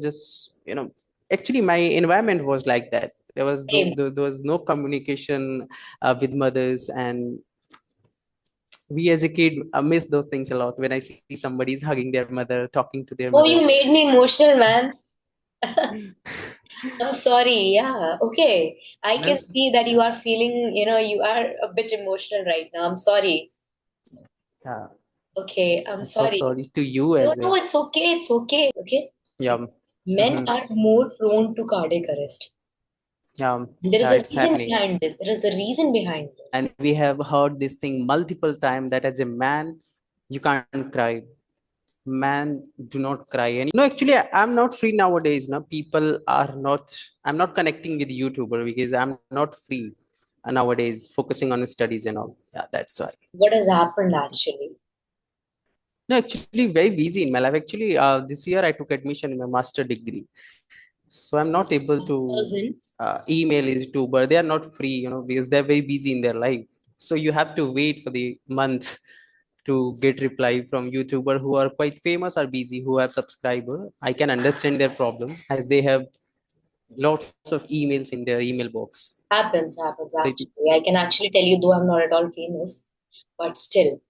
just, actually my environment was like that. Same. There was no communication with mothers, and we as a kid miss those things a lot. When I see somebody's hugging their mother, talking to their Oh, mother. you made me emotional, man. I'm sorry. Yeah. Okay. I can Yes. see that you are feeling, you are a bit emotional right now. I'm sorry. Yeah, Okay. I'm I'm so sorry. sorry to you No, as no, well. it's okay. It's okay. Okay. Yeah. Men Hmm. are more prone to cardiac arrest. Yeah, There is yeah, a it's reason happening. behind this. There is a reason behind this. And we have heard this thing multiple times that as a man, you can't cry. Man, do not cry. And actually, I'm not free nowadays. No, people are not. I'm not connecting with YouTuber because I'm not free nowadays, focusing on studies and all. Yeah, that's why. What has happened actually? No, actually, very busy in my life. Actually, this year I took admission in my master degree, so I'm not able to Person, email YouTuber. They are not free, because they're very busy in their life. So you have to wait for the month to get reply from YouTuber who are quite famous or busy, who have subscriber. I can understand their problem as they have lots of emails in their email box. happens So actually. I can actually tell you, though I'm not at all famous, but still,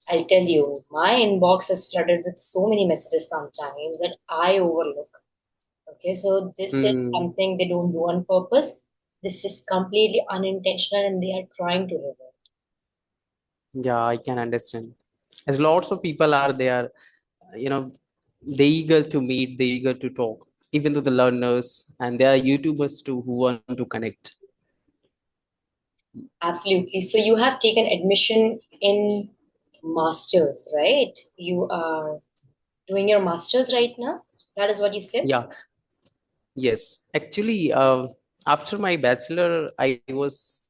I'll tell you, my inbox is flooded with so many messages sometimes that I overlook. Okay, so this is hmm, something they don't do on purpose. This is completely unintentional and they are trying to revert. yeah, I can understand. As lots of people are there, you know, they eager to meet, they eager to talk, even though the learners and there are YouTubers too who want to connect. Absolutely. So you have taken admission in masters, right? You are doing your masters right now. That is what you said. Yeah, yes. Actually, after my bachelor, I was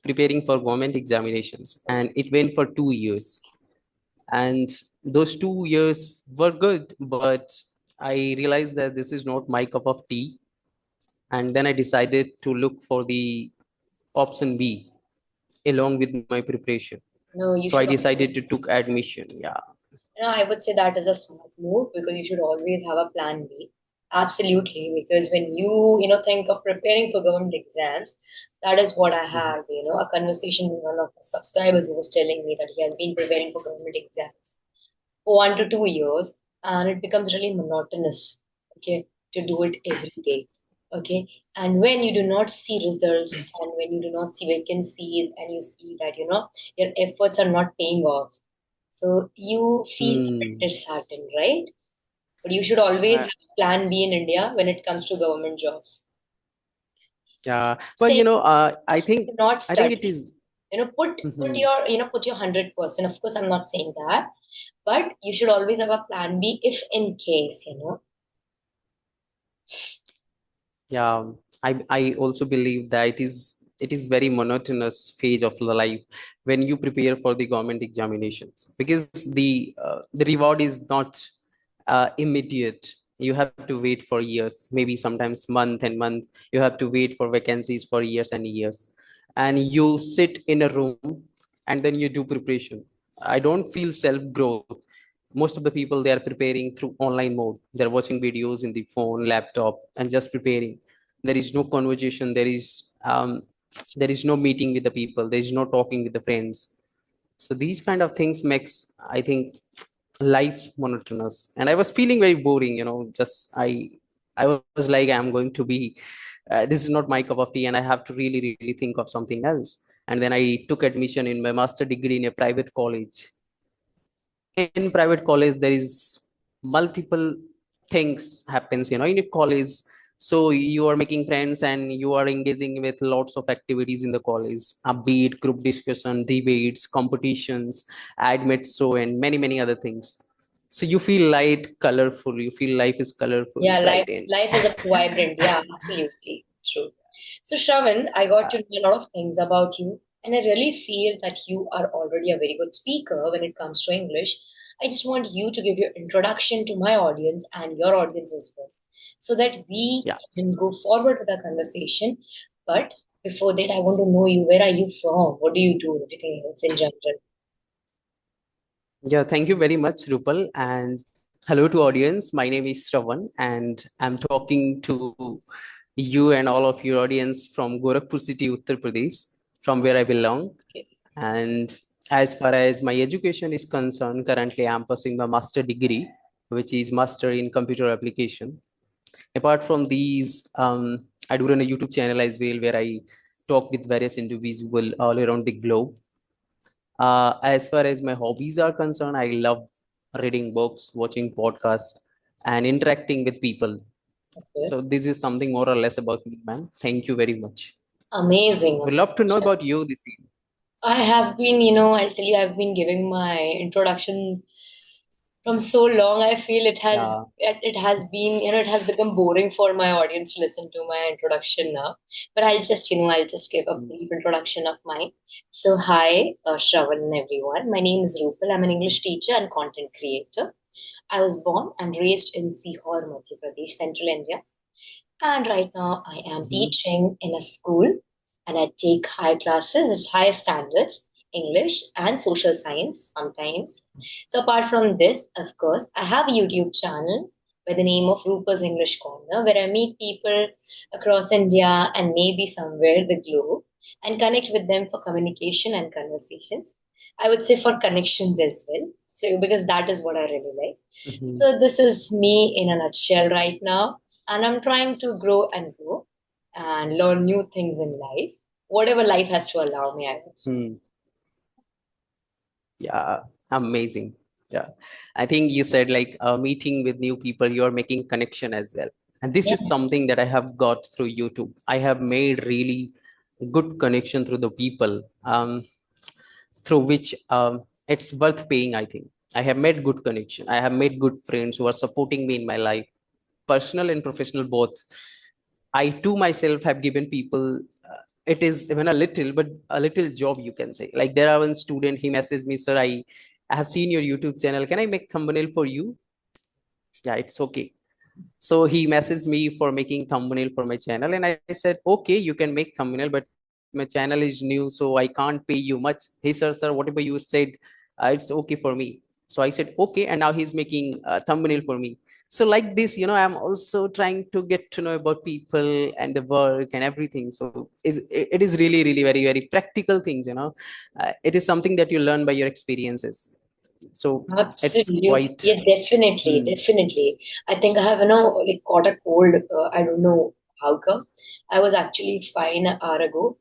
preparing for government examinations, and it went for 2 years. And those 2 years were good, but I realized that this is not my cup of tea. And then I decided to look for the option B along with my preparation. No, you So I should decided to always. took admission. Yeah. I would say that is a smart move because you should always have a plan B. Absolutely, because when you think of preparing for government exams, that is what I Mhm. had, a conversation with one of the subscribers who was telling me that he has been preparing for government exams for 1 to 2 years, and it becomes really monotonous, okay, to do it every day, okay. And when you do not see results and when you do not see vacancies and you see that, your efforts are not paying off, so you feel a bit Hmm. disheartened, right? But you should always Uh, have a plan B in India when it comes to government jobs. yeah. Well, Say I think not I think study. it is. Put Mhm. your 100%. Of course, I'm not saying that, but you should always have a plan B if in case. Yeah, I also believe that it is very monotonous phase of the life when you prepare for the government examinations, because the reward is not immediate. You have to wait for years, maybe sometimes month and month. You have to wait for vacancies for years and years, and you sit in a room and then you do preparation. I don't feel self growth. Most of the people, they are preparing through online mode. They're watching videos in the phone, laptop, and just preparing. There is no conversation. There is no meeting with the people. There is no talking with the friends. So these kind of things makes, I think, life monotonous, and I was feeling very boring. Just I was like, I'm going to be this is not my cup of tea, and I have to really really think of something else. And then I took admission in my master degree in a private college. In private college, there is multiple things happens, in a college. So you are making friends and you are engaging with lots of activities in the college, be it group discussion, debates, competitions, admit show, and many many other things. So you feel light, colorful, you feel life is colorful, Yeah, life bright, and life is a vibrant. Yeah, absolutely true. So Shravan, I got to know a lot of things about you, and I really feel that you are already a very good speaker when it comes to English. I just want you to give your introduction to my audience and your audience as well, so that we yeah. can go forward with our conversation. But before that, I want to know you. Where are you from? What do you do? Everything else in general. Yeah, thank you very much, Rupal. And Hello to audience. My name is Shravan, and I'm talking to you and all of your audience from Gorakhpur City, Uttar Pradesh, from where I belong. And as far as my education is concerned, currently I'm pursuing my master degree, which is master in computer application. Apart from these, I do run a YouTube channel as well where I talk with various individuals all around the globe. As far as my hobbies are concerned, I love reading books, watching podcasts, and interacting with people. Okay. So this is something more or less about me, man. Thank you very much. Amazing. We'd love to know about you this evening. I have been, I'll tell you, I've been giving my introduction from so long. I feel Yeah. it has been, it has become boring for my audience to listen to my introduction now. But I'll just give a Mm. brief introduction of mine. So hi, Shravan and everyone. My name is Rupal. I'm an English teacher and content creator. I was born and raised in Sihor, Madhya Pradesh, Central India. And right now, I am Mhm. teaching in a school and I take high classes with high standards, English and social science sometimes. So, apart from this, of course, I have a YouTube channel by the name of Rupa's English Corner where I meet people across India and maybe somewhere the globe and connect with them for communication and conversations. I would say for connections as well. So, because that is what I really like. Mhm. So this is me in a nutshell right now, and I'm trying to grow and grow and learn new things in life, whatever life has to allow me, I would say. Mm. Yeah, amazing. Yeah, I think you said like meeting with new people, you're making connection as well. And this Yeah, is something that I have got through YouTube. I have made really good connection through the people. Through which it's worth paying, I think. I have made good connection. I have made good friends who are supporting me in my life, personal and professional both. I too myself have given people, it is even a little, but a little job, you can say. Like there are one student, he messaged me, sir, I have seen your YouTube channel, can I make thumbnail for you? Yeah, it's okay. So he messaged me for making thumbnail for my channel, and I said, okay, you can make thumbnail, but my channel is new, so I can't pay you much. Hey, sir, whatever you said, it's okay for me. So I said, okay, and now he's making thumbnail for me. So like this, I'm also trying to get to know about people and the work and everything. So it is really, really very, very practical things. It is something that you learn by your experiences. So it's absolutely. quite. Yeah, definitely, Hmm. definitely. I think I have, like caught a cold. I don't know how come. I was actually fine an hour ago.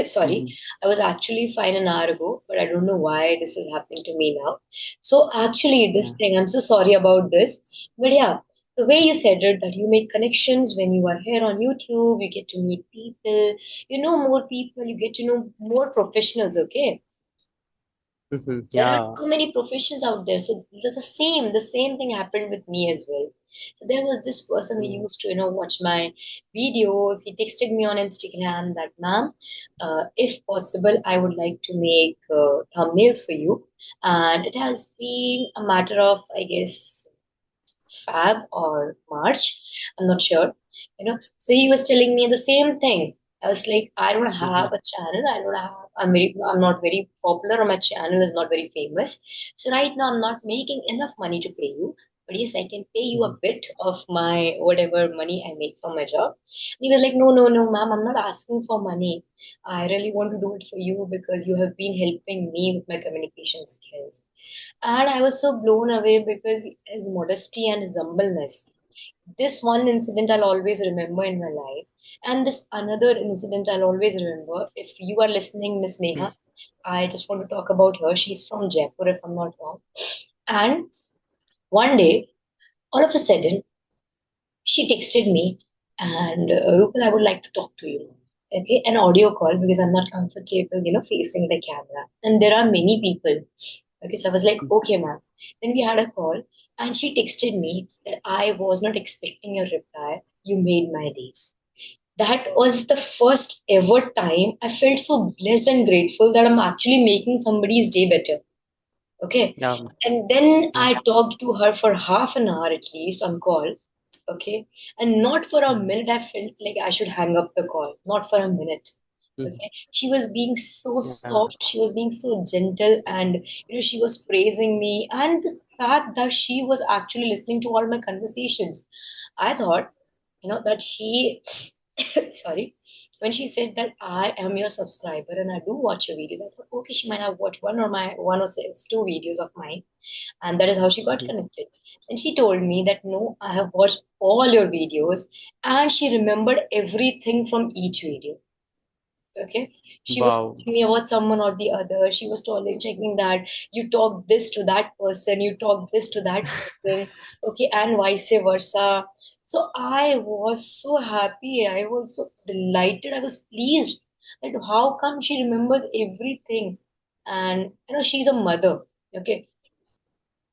Sorry, Mhm. I was actually fine an hour ago, but I don't know why this is happening to me now. So actually, this Yeah. thing, I'm so sorry about this. But yeah, the way you said it, that you make connections when you are here on YouTube, you get to meet people, you know more people, you get to know more professionals, okay? Mhm. There are Yeah. so many professions out there. So the same thing happened with me as well. So there was this person who Mm. used to, watch my videos. He texted me on Instagram that, ma'am, if possible, I would like to make thumbnails for you. And it has been a matter of, I guess, Fab or March. I'm not sure. So he was telling me the same thing. I was like, I don't have Mhm. a channel. I'm not very popular, or my channel is not very famous. So right now I'm not making enough money to pay you. But yes, I can pay you a Mhm. bit of my whatever money I make from my job. And he was like, no, no, no, ma'am, I'm not asking for money. I really want to do it for you because you have been helping me with my communication skills. And I was so blown away because his modesty and his humbleness. This one incident I'll always remember in my life. And this another incident I'll always remember. If you are listening, Miss Neha, I just want to talk about her. She's from Jaipur, if I'm not wrong. And one day, all of a sudden, she texted me and Rupal, I would like to talk to you. Okay, an audio call because I'm not comfortable, facing the camera. And there are many people. Okay, so I was like, okay, ma'am. Then we had a call and she texted me that I was not expecting your reply. You made my day. That was the first ever time I felt so blessed and grateful that I'm actually making somebody's day better. Okay. Yeah. And then Yeah. I talked to her for half an hour at least on call. Okay. And not for a Mhm. minute, I felt like I should hang up the call. Not for a minute. Mhm. Okay. She was being so Yeah. soft. She was being so gentle. And, she was praising me. And the fact that she was actually listening to all my conversations. I thought, that she, sorry, when she said that I am your subscriber and I do watch your videos, I thought, okay, she might have watched one or six, two videos of mine, and that is how she got connected. And she told me that no, I have watched all your videos, and she remembered everything from each video. Okay, she was Wow. telling me about someone or the other. She was telling, checking that you talk this to that person, you talk this to that person, okay, and vice versa. So I was so happy, I was so delighted, I was pleased that how come she remembers everything. And she's a mother. Okay,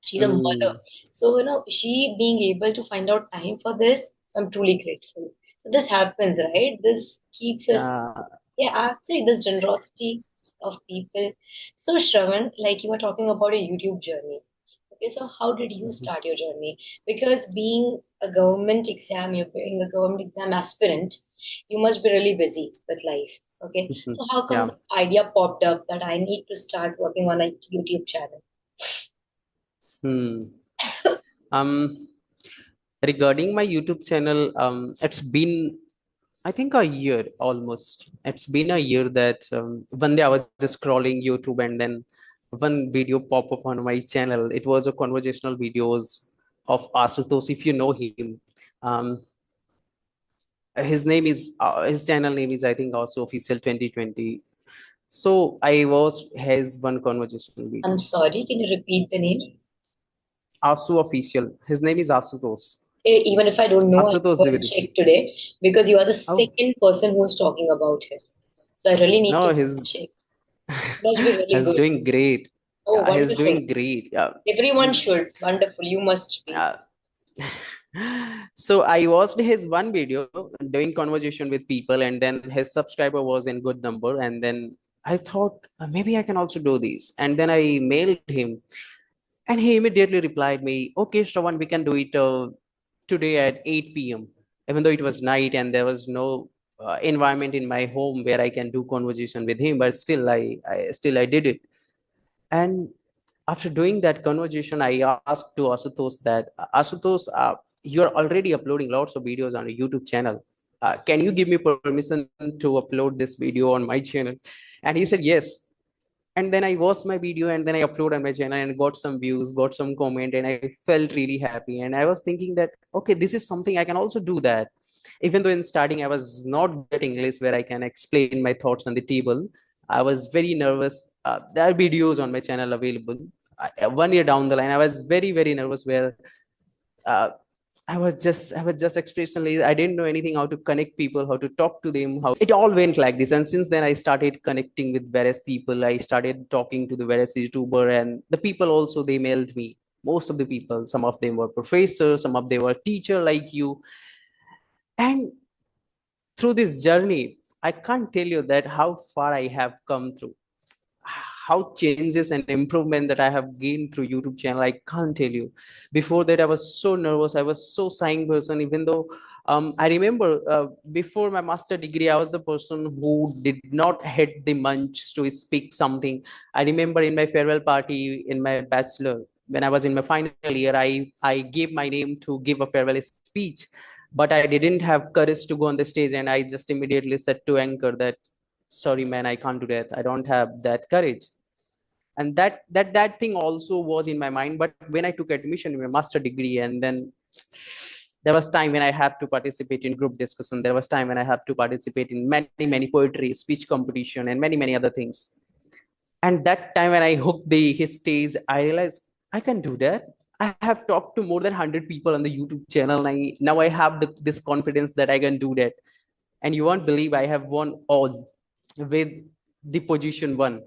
she's a mother. Mm, So, she being able to find out time for this, so I'm truly grateful. So this happens, right? This keeps us, yeah. yeah, actually, this generosity of people. So, Shravan, like you were talking about a YouTube journey. Okay, so how did you Mhm, start your journey? Because you're being a government exam aspirant, you must be really busy with life. Okay, mhm. so how come Yeah. the idea popped up that I need to start working on a YouTube channel? Hmm. Um, Regarding my YouTube channel, it's been, I think, a year almost. It's been a year that one day I was just scrolling YouTube and then one video pop up on my channel. It was a conversational videos of Asutosh, if you know him. Um, his channel name is, I think, also official 2020. So I watched his one conversational I'm video. sorry, can you repeat the name? Asu official. His name is Asutosh. Even if I don't know, I'll Asutosh go and Dwivedi. check today because you are the Oh second person who is talking about him. So I really need no, to his check. Must be really he's good. doing great. Oh, Yeah, he's wonderful. doing great. Yeah. Everyone He, should. Wonderful. You must be. uh, so I watched his one video doing conversation with people, and then his subscriber was in good number, and then I thought maybe I can also do this, and then I mailed him, and he immediately replied me, "Okay, Shravan, we can do it today at 8 p.m." Even though it was night and there was no environment in my home where I can do conversation with him, but still I did it. And after doing that conversation, I asked to Asutosh that, Asutosh, you're already uploading lots of videos on a YouTube channel. Can you give me permission to upload this video on my channel? And he said yes. And then I watched my video and then I uploaded on my channel and got some views, got some comment, and I felt really happy. And I was thinking that, okay, this is something I can also do that. Even though in starting I was not good at English where I can explain my thoughts on the table, I was very nervous. There are videos on my channel available. 1 year down the line, I was very, very nervous where uh, I was just expressionless. I didn't know anything how to connect people, how to talk to them, how it all went like this. And since then, I started connecting with various people. I started talking to the various YouTuber, and the people also they mailed me. Most of the people, some of them were professors, some of them were teacher like you. And through this journey, I can't tell you that how far I have come through, how changes and improvement that I have gained through YouTube channel. I can't tell you. Before that, I was so nervous. I was so shying person. Even though I remember before my master degree, I was the person who did not hit the munch to speak something. I remember in my farewell party in my bachelor, when I was in my final year, I gave my name to give a farewell speech, but I didn't have courage to go on the stage, and I just immediately said to anchor that, sorry man, I can't do that, I don't have that courage. And that thing also was in my mind. But when I took admission in my master degree, and then there was time when I have to participate in group discussion, there was time when I have to participate in many poetry speech competition and many other things. And that time when I hooked the his stage, I realized I can do that. I have talked to more than 100 people on the YouTube channel, and now I have this confidence that I can do that. And you won't believe I have won all with the position one,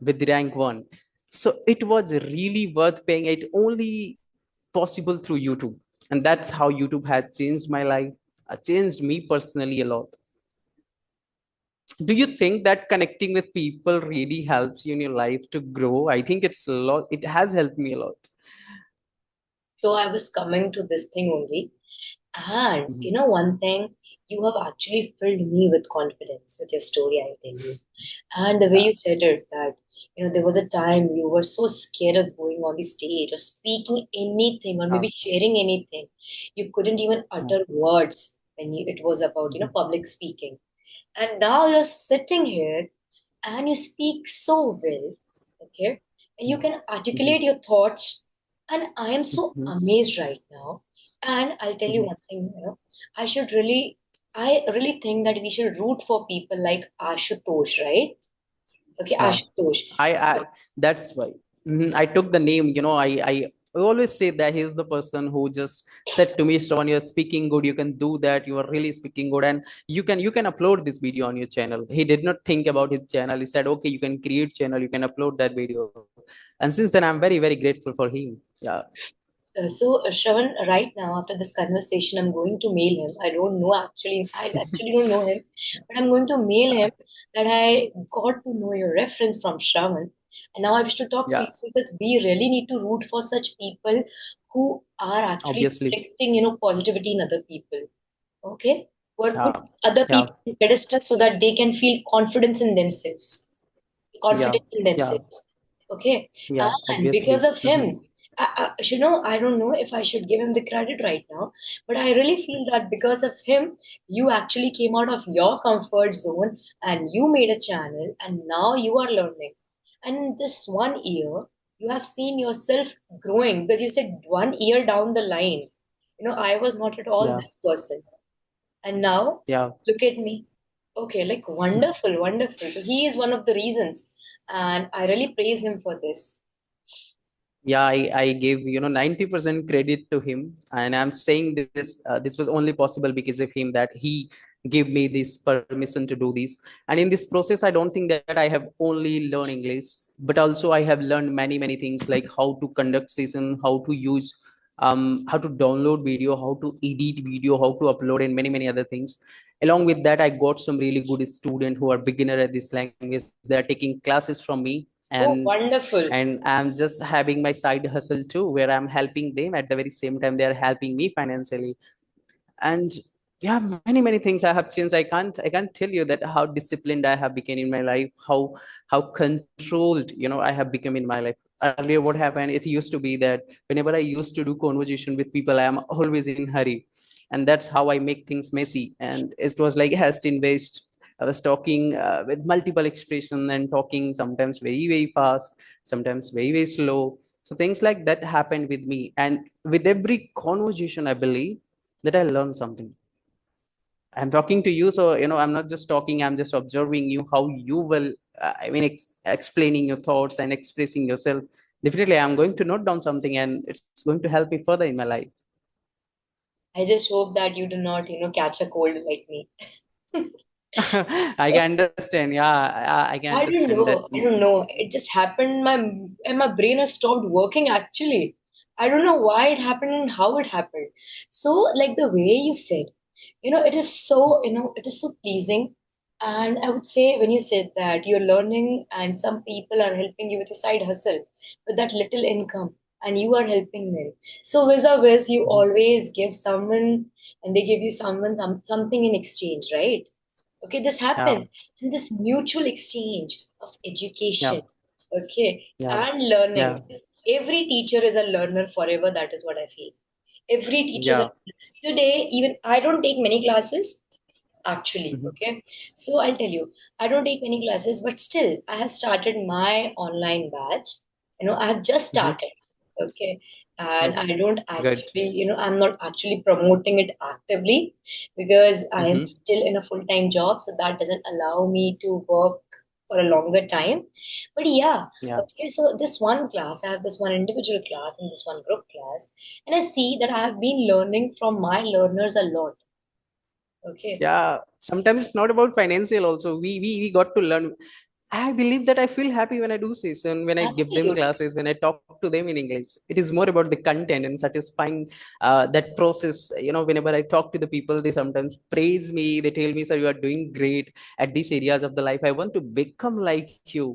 with the rank one. So it was really worth paying. It only possible through YouTube. And that's how YouTube had changed my life, changed me personally a lot. Do you think that connecting with people really helps you in your life to grow? I think it's a lot. It has helped me a lot. So I was coming to this thing only. And Mhm. you know, one thing, you have actually filled me with confidence with your story, I'll tell you. And the way Yeah. you said it, that, you know, there was a time you were so scared of going on the stage or speaking anything or maybe Yeah. sharing anything. You couldn't even Yeah. utter words when it was about, you know, Mhm. public speaking. And now you're sitting here and you speak so well, okay? And you can Mhm. articulate your thoughts. And I am so Mhm. amazed right now. And I'll tell you Mhm. one thing, you know, I really think that we should root for people like Ashutosh, right? Okay, Yeah. Ashutosh. I that's why. I took the name, I always say that he's the person who just said to me, Shravan, you're speaking good, you can do that, you are really speaking good, and you can upload this video on your channel. He did not think about his channel. He said, okay, you can create channel, you can upload that video. And since then I'm very, very grateful for him. Yeah. Shravan, right now after this conversation, I'm going to mail him. I actually don't know him, but I'm going to mail him that I got to know your reference from Shravan, and now I wish to talk to you Yeah. because we really need to root for such people who are actually Obviously. reflecting, you know, positivity in other people. Okay, who are put Yeah. other Yeah. people in pedestal so that they can feel Yeah. confidence in Yeah. themselves. Okay, Yeah. and Obviously. because of him, you know, I don't know if I should give him the credit right now, but I really feel that because of him, you actually came out of your comfort zone and you made a channel, and now you are learning. And in this 1 year, you have seen yourself growing because you said 1 year down the line, you know, I was not at all Yeah. this person, and now, Yeah. look at me. Okay, like wonderful, wonderful. So he is one of the reasons, and I really praise him for this. Yeah, I gave 90% credit to him, and I'm saying this was only possible because of him, that he gave me this permission to do this. And in this process, I don't think that I have only learned English, but also I have learned many things, like how to conduct session, how to use how to download video, how to edit video, how to upload, and many other things. Along with that, I got some really good students who are beginner at this language. They are taking classes from me, Oh, and wonderful. I'm just having my side hustle too, where I'm helping them. At the very same time, they are helping me financially. And yeah, many things I have changed. I can't tell you that how disciplined I have become in my life, how controlled I have become in my life. Earlier, what happened, it used to be that whenever I used to do conversation with people, I am always in hurry, and that's how I make things messy, and it was like haste in waste. I was talking with multiple expression and talking sometimes very fast, sometimes very slow. So things like that happened with me, and with every conversation, I believe that I learned something. I'm talking to you, so I'm not just talking. I'm just observing you, how you will. Explaining your thoughts and expressing yourself. Definitely, I'm going to note down something, and it's going to help me further in my life. I just hope that you do not, you know, catch a cold like me. I can understand. Yeah, I can I don't understand that. know. I don't know. It just happened. My brain has stopped working actually. I don't know why it happened and how it happened. So like the way you said, you know, it is so, you know, it is so pleasing. And I would say when you said that you're learning and some people are helping you with your side hustle with that little income and you are helping them. So vis a vis, you Mhm. always give someone and they give you something in exchange, right? Okay, this Yeah, happens in this mutual exchange of education, yeah, okay, yeah, and learning. yeah, Every teacher is a learner forever. That is what I feel. Every teacher is yeah. today. Even I don't take many classes actually. Mhm. Okay, so I'll tell you, I don't take many classes, but still I have started my online batch. You know, I have just Mhm. started. Okay, and Oh, I don't good. actually, you know, I'm not actually promoting it actively because I am Hmm. still in a full-time job, so that doesn't allow me to work for a longer time. But yeah, Yeah. okay, so this one class, I have this one individual class and this one group class, and I see that I have been learning from my learners a lot. Okay, Yeah, sometimes it's not about financial also. We got to learn. I believe that I feel happy when I do session, when I give them absolutely. classes, when I talk to them in English. It is more about the content and satisfying that process. Whenever I talk to the people, they sometimes praise me. They tell me, "Sir, you are doing great at these areas of the life. I want to become like you."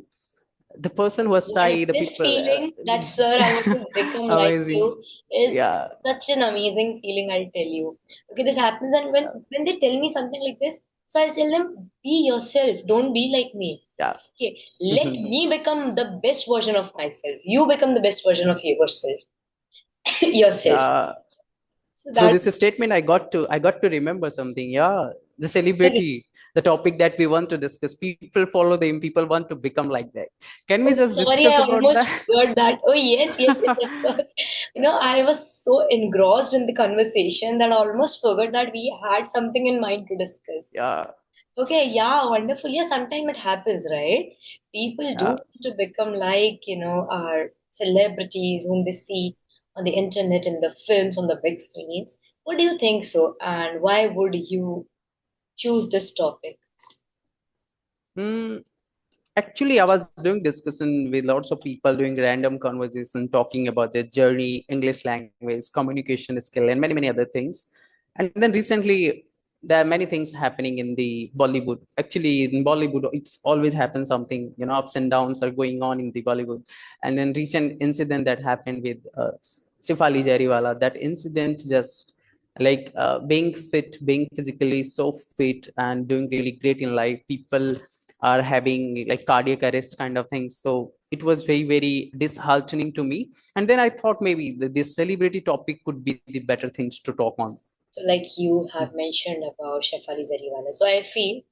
The person who was And shy, the this people, feeling that, sir, I want to become like you amazing. is Yeah, such an amazing feeling, I'll tell you. Okay, this happens, and when they tell me something like this, so I'll tell them, be yourself, don't be like me. yeah. Okay, let me become the best version of myself. You become the best version of yourself. Yourself. uh, So Through that this statement, I got to remember something. Yeah, the celebrity, the topic that we want to discuss. People follow them. People want to become like that. Can we oh, just sorry, discuss I about almost that? forgot that. Oh, yes, yes, yes, of course. I was so engrossed in the conversation that I almost forgot that we had something in mind to discuss. Yeah, Okay, yeah, wonderful. Yeah, sometimes it happens, right? People do yeah. want to become like, our celebrities whom they see on the internet, in the films, on the big screens. What do you think so? And why would you choose this topic? Hmm. Actually, I was doing discussion with lots of people, doing random conversation, talking about their journey, English language, communication skill, and many, many other things. And then recently, there are many things happening in the Bollywood. Actually, in Bollywood, it's always happens something, ups and downs are going on in the Bollywood. And then recent incident that happened with Sifali Jariwala, that incident just like being fit, being physically so fit and doing really great in life. People are having like cardiac arrest kind of things. So it was very, very disheartening to me. And then I thought maybe this celebrity topic could be the better things to talk on. So, like you have mentioned about Shefali Zariwala, so I feel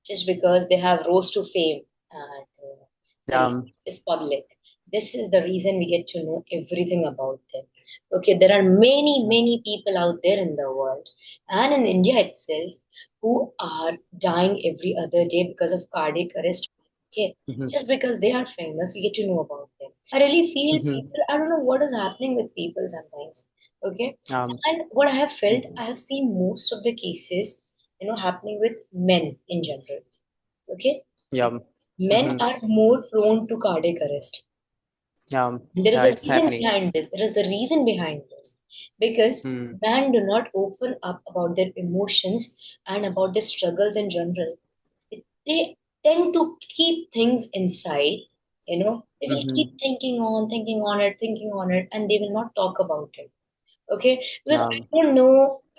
just because they have rose to fame and their life Um, is public, this is the reason we get to know everything about them. Okay, there are many, many people out there in the world and in India itself who are dying every other day because of cardiac arrest. Okay, mhm, just because they are famous, we get to know about them. I really feel mhm, people, I don't know what is happening with people sometimes. Okay, um, and what I have felt, mhm, I have seen most of the cases, happening with men in general. Okay, yeah, men mhm, are more prone to cardiac arrest. yeah, And there is yeah, a it's reason happening. behind this. There is a reason behind this because Mm, men do not open up about their emotions and about their struggles in general. They tend to keep things inside. They will keep mhm, thinking on it, thinking on it, and they will not talk about it. Okay, because um,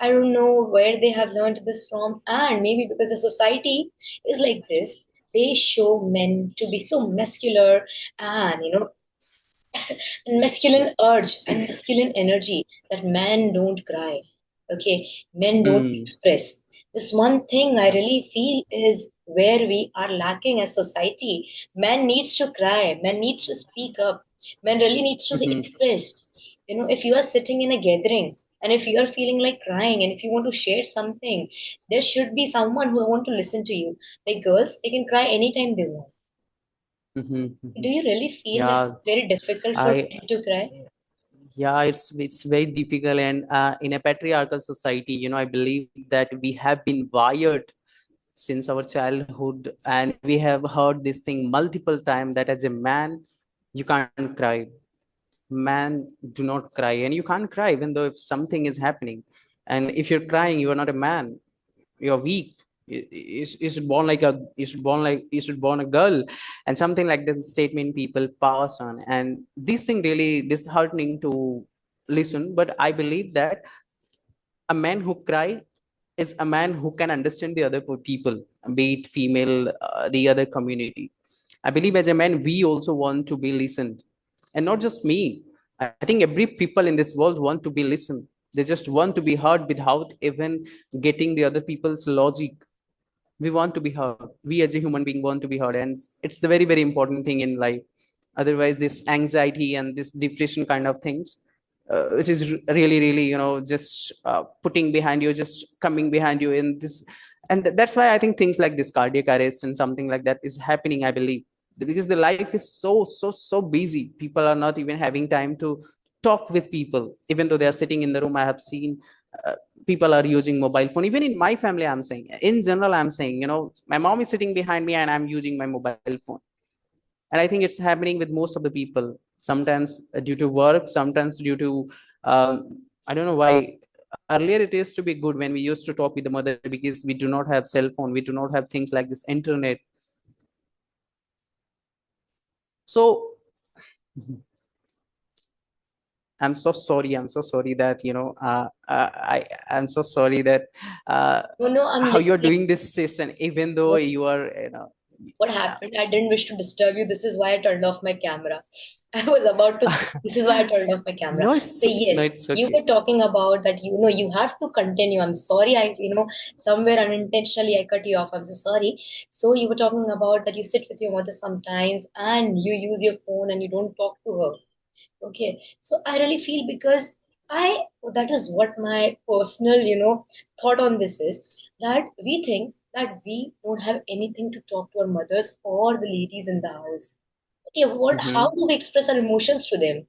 I don't know where they have learned this from, and maybe because the society is like this, they show men to be so muscular and and masculine urge and masculine energy that men don't cry. Okay, men don't mm, express. This one thing I really feel is where we are lacking as society. Man needs to cry, man needs to speak up, man really needs to mhm, express. If you are sitting in a gathering and if you are feeling like crying and if you want to share something, there should be someone who want to listen to you. Like girls, they can cry anytime they want. mhm, Do mhm. you really feel that Yeah, it's very difficult for I men to cry? yeah, it's very difficult, and in a patriarchal society, I believe that we have been wired since our childhood, and we have heard this thing multiple times that as a man, you can't cry. Man do not cry, and you can't cry even though if something is happening. And if you're crying, you are not a man, you're weak. You should born like a you should born a girl, and something like this statement people pass on, and this thing really disheartening to listen. But I believe that a man who cry is a man who can understand the other people, be it female, the other community. I believe as a man we also want to be listened, and not just me. I think every people in this world want to be listened. They just want to be heard without even getting the other people's logic. We want to be heard. We as a human being want to be heard, and it's the very, very important thing in life. Otherwise this anxiety and this depression kind of things, which is really, really, just putting behind you, just coming behind you in this. And that's why I think things like this cardiac arrest and something like that is happening, I believe, because the life is so busy. People are not even having time to talk with people, even though they are sitting in the room. I have seen uh, people are using mobile phone. Even in my family, I'm saying, in general, I'm saying, my mom is sitting behind me and I'm using my mobile phone. And I think it's happening with most of the people, sometimes due to work, sometimes due to I don't know why. Earlier it used to be good when we used to talk with the mother, because we do not have cell phone, we do not have things like this internet. So I'm so sorry. I'm so sorry that, I'm so sorry that uh, No, no, I'm how you're listening. doing this session, even though you are, What yeah. happened? I didn't wish to disturb you. This is why I turned off my camera. I was about to say, this is why I turned off my camera. So No, yes, it's you okay. were talking about that, you have to continue. I'm sorry, somewhere unintentionally I cut you off. I'm so sorry. So you were talking about that you sit with your mother sometimes and you use your phone and you don't talk to her. Okay, so I really feel because that is what my personal, thought on this is that we think that we don't have anything to talk to our mothers or the ladies in the house. Okay, how Mm-hmm. do we express our emotions to them?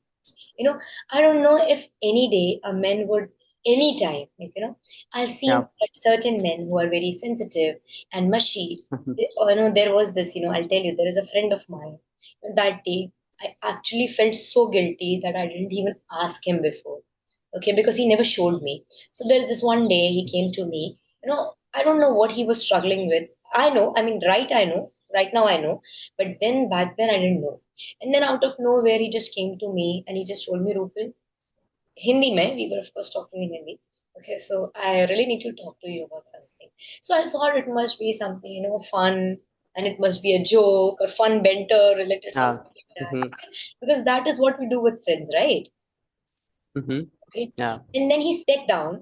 You know, I don't know if any day a man would, anytime, I've seen Yeah. certain men who are very sensitive and mushy. Mm-hmm. There was this, I'll tell you, there is a friend of mine. That day, I actually felt so guilty that I didn't even ask him before. Okay, because he never showed me. So there's this one day he came to me. I don't know what he was struggling with. I know, right now I know, but then back then I didn't know. And then out of nowhere, he just came to me and he just told me, Rupal, Hindi mein, we were of course talking in Hindi. Okay, so I really need to talk to you about something. So I thought it must be something, fun, and it must be a joke or fun banter related Yeah. something like that. Mm-hmm. Because that is what we do with friends, right? Mm-hmm. Okay. Yeah. And then he sat down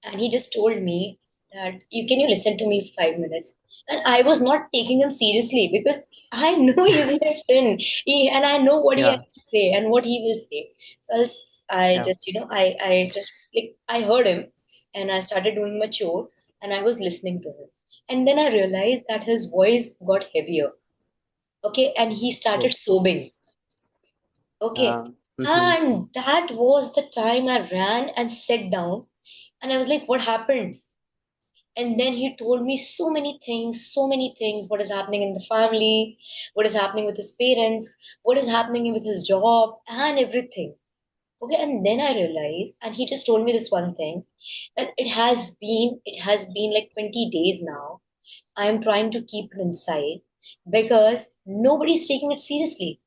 and he just told me that you listen to me 5 minutes. And I was not taking him seriously because I know he's my friend. And I know what he has Yeah. to say and what he will say. So I Yeah. just, I just like I heard him and I started doing my chore and I was listening to him. And then I realized that his voice got heavier. Okay, and he started Oh. sobbing. Okay. Yeah. Mm-hmm. And that was the time I ran and sat down and I was like, what happened? And then he told me so many things, what is happening in the family, what is happening with his parents, what is happening with his job, and everything. Okay, and then I realized, and he just told me this one thing, that it has been like 20 days now. I am trying to keep it inside because nobody's taking it seriously.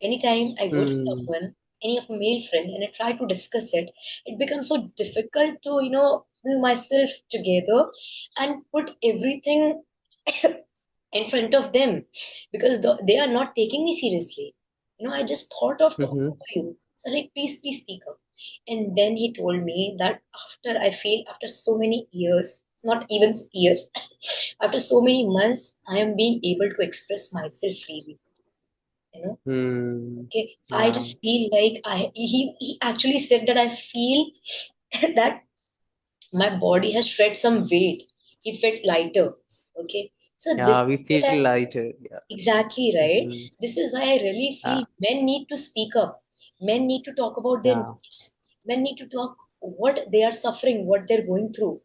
Anytime I go to Mm. someone, any of my male friend, and I try to discuss it, it becomes so difficult to, pull myself together and put everything in front of them because they are not taking me seriously. I just thought of talking Mm-hmm. to you. So like, please speak up. And then he told me that after so many years, not even years, after so many months, I am being able to express myself freely. You know, Mm. Okay, I Yeah. just feel like he actually said that I feel that my body has shed some weight. He felt lighter. Okay, so this Yeah. is We what feel lighter. Yeah. exactly right. Mm-hmm. This is why I really Yeah. feel men need to speak up. Men need to talk about their Yeah. needs. Men need to talk what they are suffering, what they're going through.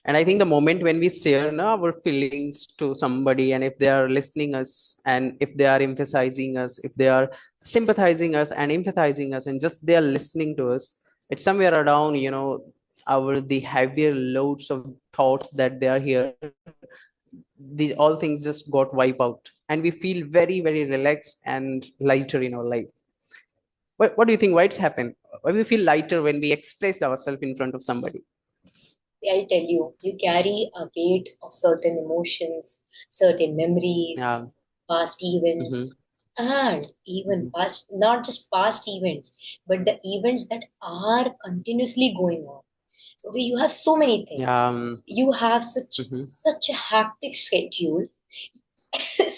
And I think the moment when we share our feelings to somebody, and if they are listening us, and if they are emphasizing us, if they are sympathizing us and empathizing us, and just they are listening to us, it's somewhere around, our the heavier loads of thoughts that they are here. These all things just got wiped out, and we feel very, very relaxed and lighter in our life. What do you think? Why it's happened? Why we feel lighter when we expressed ourselves in front of somebody? I'll tell you, you carry a weight of certain emotions, certain memories, Yeah. past Mm-hmm. events, and even Mm-hmm. past, not just past events, but the events that are continuously going on. Okay, you have so many things. Yeah. You have such a hectic schedule.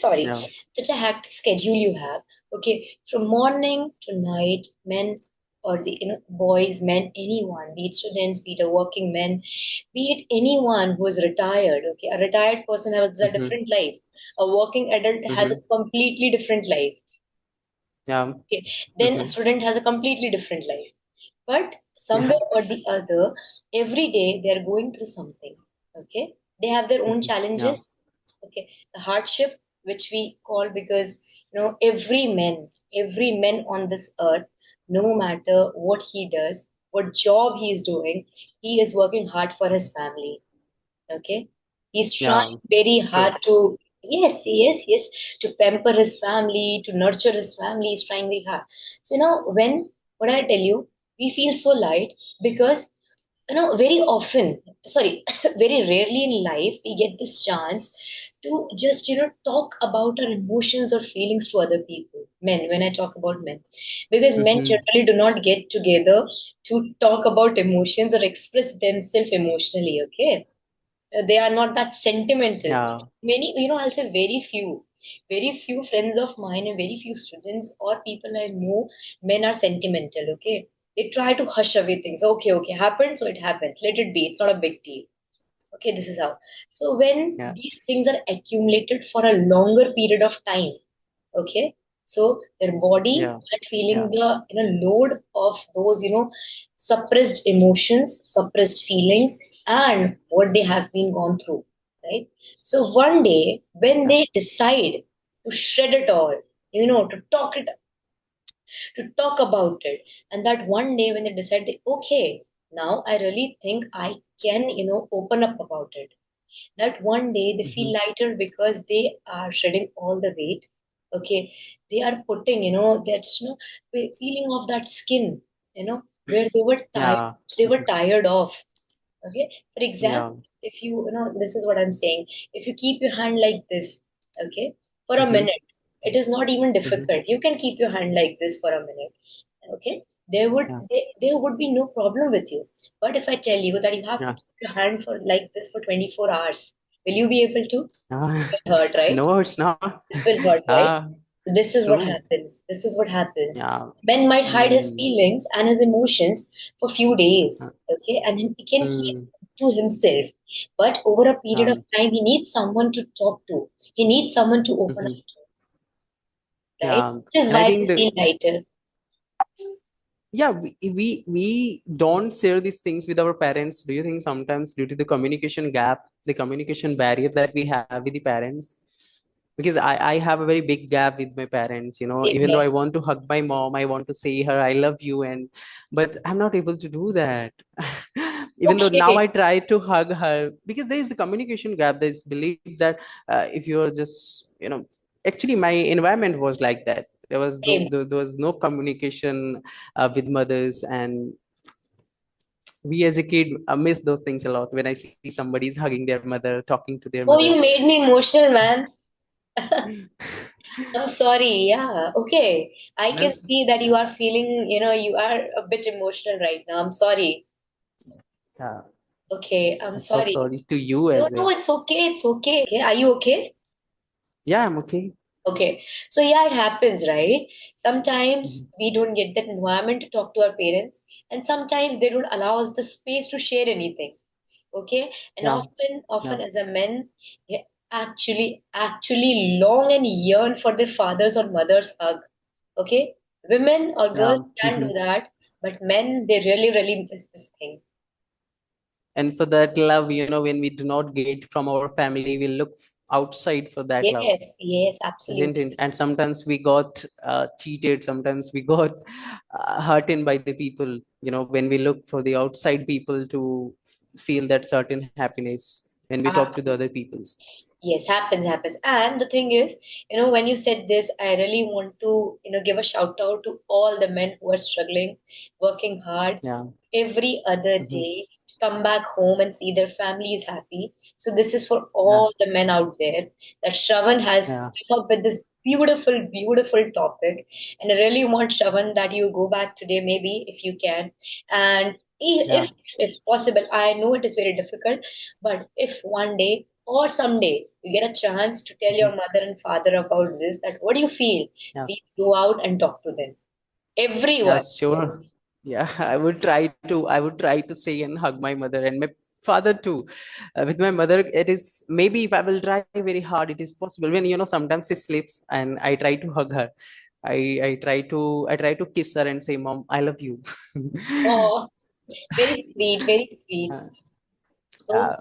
Sorry, Yeah. such a hectic schedule you have. Okay, from morning to night, men or the boys, men, anyone, be it students, be it a working man, be it anyone who is retired. Okay, a retired person has a Mm-hmm. different life. A working adult has a Mm-hmm. completely different life. Yeah. Okay, then a Mm-hmm. student has a completely different life. But Yeah. somewhere or the other, every day they are going through something. Okay, they have their own Mm-hmm. Yeah. challenges. Okay, the hardship which we call because every man on this earth, no matter what he does, what job he is doing, he is working hard for his family. Okay, he's Yeah. trying very It's true. hard to Yes, yes, yes. To pamper his family, to nurture his family, he's trying very hard. So, what I tell you, we feel so light because, very often, sorry, very rarely in life, we get this chance to just, talk about our emotions or feelings to other people. Men, when I talk about men, because men Hmm. generally do not get together to talk about emotions or express themselves emotionally, okay? They are not that sentimental. Yeah, Many, I'll say very few friends of mine and very few students or people I know, men are sentimental, okay? They try to hush away things. Okay, okay, happened, so it happened, let it be, it's not a big deal. Okay, this is how. So when yeah, these things are accumulated for a longer period of time, okay, so their body yeah, start feeling yeah, the load of those suppressed emotions, suppressed feelings, and what they have been gone through, right? So one day when yeah, they decide to shred it all, to talk about it, and that one day when they decide that, okay, now I really think I can open up about it, that one day they hmm, feel lighter because they are shedding all the weight. Okay, they are putting that peeling off that skin, where yeah, they were mhm, tired of. Okay, for example, yeah, if this is what I'm saying, if you keep your hand like this, okay, for a hmm, minute, it is not even hmm, difficult. You can keep your hand like this for a minute, okay? yeah, There would be no problem with you. But if I tell you that you have to yeah, keep your hand for like this for 24 hours, will you be able to? yeah. It will hurt, right? No, it's not. This will hurt, right? Yeah, This is what true. happens. This is what happens. Yeah. Ben might hide his Mm. feelings and his emotions for few days, uh, okay, and he can keep mm. to himself. But over a period of Um, time, he needs someone to talk to. He needs someone to open up mhm. to, right? Yeah. This is And I why think we the feel lighter. yeah, we don't share these things with our parents. Do you think sometimes due to the communication gap, the communication barrier that we have with the parents? Because I have a very big gap with my parents, Same even though here. I want to hug my mom, I want to say her I love you, and but I'm not able to do that. Even though now Okay, I try to hug her, because there is a communication gap. There's belief that if you're just, actually my environment was like that. same. There was no communication with mothers, and we as a kid miss those things a lot when I see somebody's hugging their mother, talking to their Oh, mother. you made me emotional, man. I'm sorry. Yeah. Okay. I can That's, see that you are feeling, you are a bit emotional right now. I'm sorry. yeah, Okay. I'm I'm so sorry. sorry to you No, as no, well. it's okay. It's okay. Okay. Are you okay? Yeah, I'm okay. Okay. So, yeah, it happens, right? Sometimes Mhm. we don't get that environment to talk to our parents, and sometimes they don't allow us the space to share anything. Okay, and Yeah, often yeah, as a men, they actually long and yearn for their fathers or mothers hug. Okay, women or girls yeah. can do Mhm. that, but men, they really miss this thing. And for that love, when we do not get from our family, we look outside for that love, Yes, yes, isn't absolutely. it? And sometimes we got cheated, sometimes we got hurted by the people, when we look for the outside people to feel that certain happiness when we talk to the other peoples. Yes, happens. And the thing is, when you said this, I really want to, give a shout out to all the men who are struggling, working hard Yeah. every other Hmm. day to come back home and see their family is happy. So this is for Yeah. all the men out there that Shravan has Yeah. come up with this beautiful topic. And I really want Shravan that you go back today, maybe if you can. And Yeah. if possible, I know it is very difficult, but if one day or someday you get a chance to tell your Mhm. mother and father about this, that what do you feel? Yeah. Please go out and talk to them. Yeah, Everyone. sure. Yeah, I would try to say and hug my mother and my father too. With my mother, it is maybe if I will try very hard, it is possible. When sometimes she sleeps and I try to hug her. I try to kiss her and say, "Mom, I love you." Oh, very sweet, very sweet. Uh, So uh,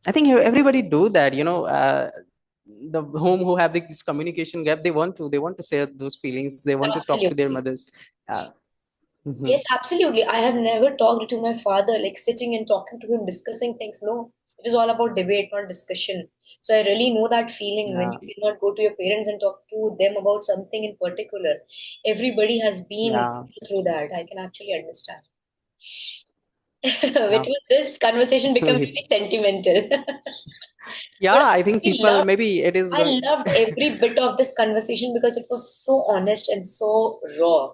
I think everybody do that. The home who have this communication gap, they want to share those feelings. They want to talk to their absolutely. mothers. Uh, mhm. Yes, absolutely. I have never talked to my father, like sitting and talking to him, discussing things. No, It is all about debate, not discussion. So I really know that feeling when yeah, you cannot go to your parents and talk to them about something in particular. Everybody has been yeah, through that. I can actually understand. yeah. Which was this conversation become really sentimental. Yeah, But I think I people, loved maybe it is I going. loved every bit of this conversation because it was so honest and so raw.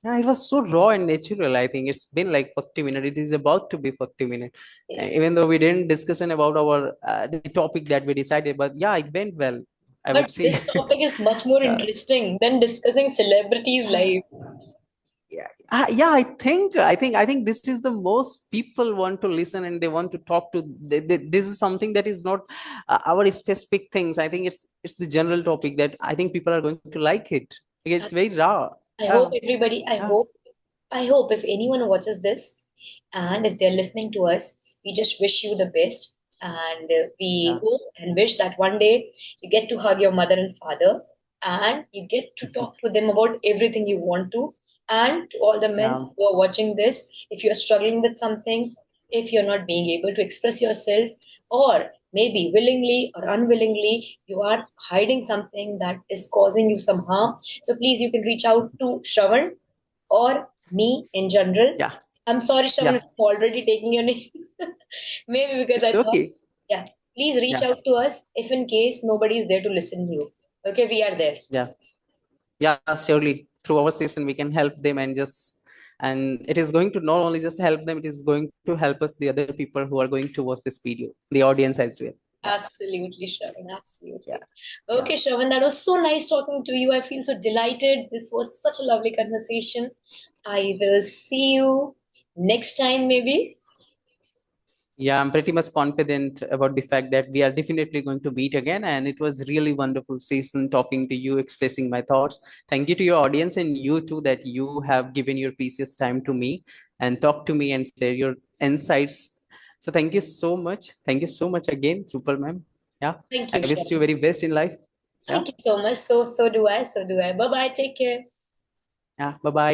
Yeah, it was so raw and natural. I think it's been like 40 minutes. It is about to be 40 minutes. Yeah. Even though we didn't discuss about our the topic that we decided, but yeah, it went well, I But would say. this topic is much more uh, interesting than discussing celebrities' life. yeah, yeah, I think this is the most people want to listen and they want to talk to. This is something that is not our specific things. I think it's the general topic that I think people are going to like it. It's very raw. I hope Yeah, everybody, yeah, I hope if anyone watches this and if they're listening to us, we just wish you the best. And we yeah, hope and wish that one day you get to hug your mother and father and you get to talk to them about everything you want to. And to all the men yeah, who are watching this, if you're struggling with something, if you're not being able to express yourself, or maybe willingly or unwillingly, you are hiding something that is causing you some harm. So please, you can reach out to Shravan or me in general. yeah, I'm sorry, Shravan, yeah. if I'm already taking your name. Maybe because I It's thought, okay. yeah, please reach Yeah, out to us if in case nobody is there to listen to you. Okay, we are there. yeah, yeah. Surely, through our session, we can help them and it is going to not only just help them, it is going to help us the other people who are going to watch this video, the audience as well. Yeah, Absolutely, Shravan, yeah, absolutely. yeah. Okay, Shravan, that was so nice talking to you. I feel so delighted. This was such a lovely conversation. I will see you next time, maybe. Yeah, I'm pretty much confident about the fact that we are definitely going to meet again. And it was really wonderful season talking to you, expressing my thoughts. Thank you to your audience and you too that you have given your precious time to me and talk to me and share your insights. So thank you so much. Thank you so much again, Super Ma'am. Yeah, Thank you, I wish you Shravan. very best in life. Yeah, Thank you so much. So do I. So do I. Bye bye. Take care. yeah. Bye bye.